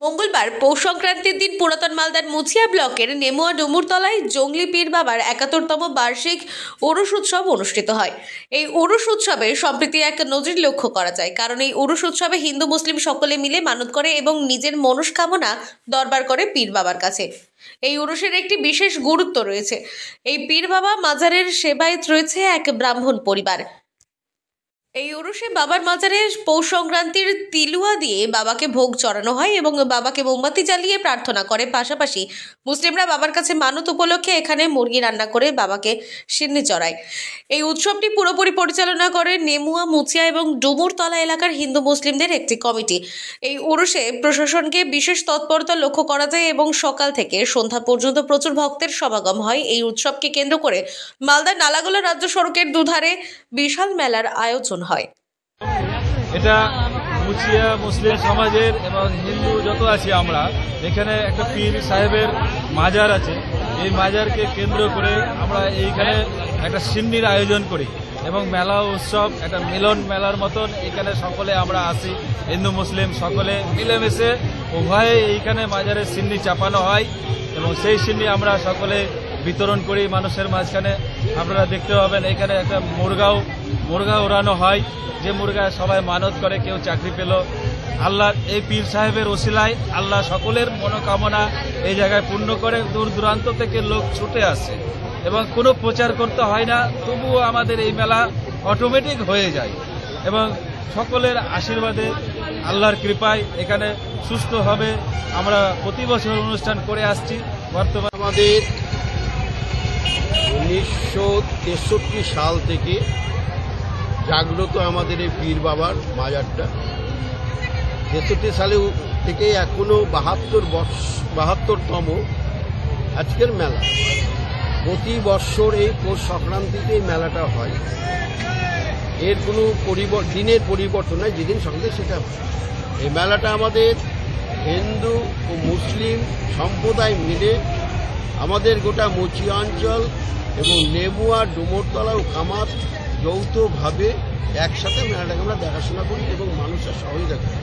মঙ্গলবার পৌষ সংক্রান্তির দিন পুরাতন মালদার মুছিয়া ব্লকের নেমুয়া ডুমুরতলায় জঙ্গলি পীর বাবার ৭১তম বার্ষিক ওরস উৎসব অনুষ্ঠিত হয়। এই ওরস উৎসবে সম্প্রতি এক নজির লক্ষ্য করা যায়, কারণ এই ওরস উৎসবে হিন্দু মুসলিম সকলে মিলে মানত করে এবং নিজের মনস্কামনা দরবার করে পীর বাবার কাছে। এই ওরসের একটি বিশেষ গুরুত্ব রয়েছে। এই পীর বাবা মাজারের সেবায়েত রয়েছে এক ব্রাহ্মণ পরিবার। এই ওরসে বাবার মাজারে পৌষ সংক্রান্তির তিলুয়া দিয়ে বাবাকে ভোগ চড়ানো হয় এবং বাবাকে মোমবাতি জ্বালিয়ে প্রার্থনা করে। পাশাপাশি মুসলিমরা বাবার কাছে মানত উপলক্ষে এখানে মুরগি রান্না করে বাবাকে সিন্নি চড়ায়। এই উৎসবটি পুরোপুরি পরিচালনা করে নেমুয়া, মুছিয়া এবং ডুমুরতলা এলাকার হিন্দু মুসলিমদের একটি কমিটি। এই ওরসে প্রশাসনকে বিশেষ তৎপরতা লক্ষ্য করা যায় এবং সকাল থেকে সন্ধ্যা পর্যন্ত প্রচুর ভক্তের সমাগম হয়। এই উৎসবকে কেন্দ্র করে মালদার নালাগোলা রাজ্য সড়কের দুধারে বিশাল মেলার আয়োজন হয়। এটা মুছিয়া মুসলিম সমাজের এবং হিন্দু যত আছি আমরা, এখানে একটা পীর সাহেবের মাজার আছে। এই মাজারকে কেন্দ্র করে আমরা এইখানে একটা সিন্নির আয়োজন করি এবং মেলা উৎসব একটা মিলন মেলার মতন এখানে সকলে আমরা আসি। হিন্দু মুসলিম সকলে মিলেমিশে উভয়ে এইখানে মাজারে সিন্নি চাপানো হয় এবং সেই সিন্নি আমরা সকলে বিতরণ করি মানুষের মাঝখানে। আপনারা দেখতে পাবেন এখানে একটা মুরগা ওড়ানো হয়, যে মুরগা সবাই মানত করে, কেউ চাকরি পেল। আল্লাহর এই পীর সাহেবের ওসিলায় আল্লাহ সকলের মনোকামনা এই জায়গায় পূর্ণ করে। দূর দূরান্ত থেকে লোক ছুটে আসে এবং কোনো প্রচার করতে হয় না, তবুও আমাদের এই মেলা অটোমেটিক হয়ে যায় এবং সকলের আশীর্বাদে আল্লাহর কৃপায় এখানে সুস্থ হবে। আমরা প্রতি বছর অনুষ্ঠান করে আসছি। বর্তমানে আমাদের 1963 সাল থেকে জাগ্রত আমাদের এই পীর বাবার মাজারটা। 63 সালে থেকে এখনো 72তম আজকের মেলা। প্রতি বছর এই পৌষ সংক্রান্তিতে এই মেলাটা হয়। এর কোনো দিনের পরিবর্তন নয়, যেদিন সঙ্গে সেটা হয়। এই মেলাটা আমাদের হিন্দু ও মুসলিম সম্প্রদায় মিলে আমাদের গোটা মুছিয়া অঞ্চল এবং নেমুয়া, ডুমুরতলা ও কামাত যৌথভাবে একসাথে মেলাটাকে আমরা দেখাশোনা করি এবং মানুষের সহযোগিতা করি।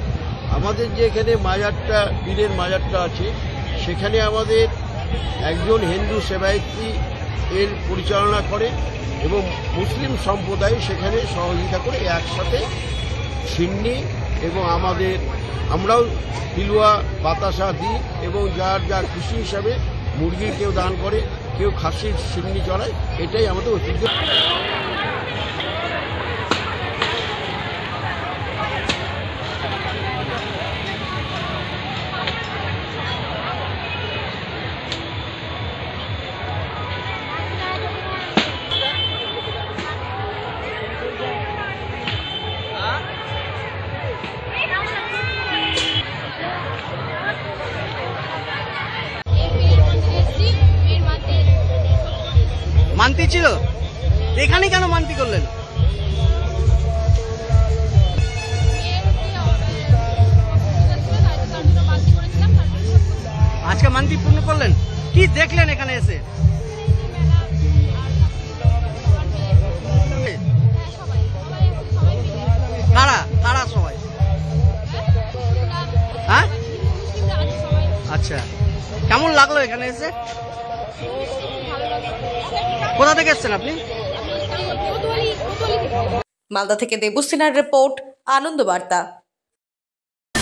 আমাদের যে এখানে মাজারটা, পীরের মাজারটা আছে, সেখানে আমাদের একজন হিন্দু সেবায়িত্রী এর পরিচালনা করে এবং মুসলিম সম্প্রদায় সেখানে সহযোগিতা করে একসাথে সিন্নি এবং আমরাও তিলুয়া বাতাসা দিই এবং যার খুশি হিসাবে মুরগির কেউ দান করে, কেউ খাসির সিন্নি চড়ায়। এটাই আমাদের ঐতিহ্য। মানতি ছিল, এখানে কেন মানতি করলেন? আজকে মানতি পূর্ণ করলেন। কি দেখলেন এখানে এসে? কারা সবাই? হ্যাঁ, আচ্ছা, কেমন লাগলো এখানে এসে? কোথা থেকে এসছেন আপনি? মালদা থেকে দেবুসিনার রিপোর্ট, আনন্দ বার্তা।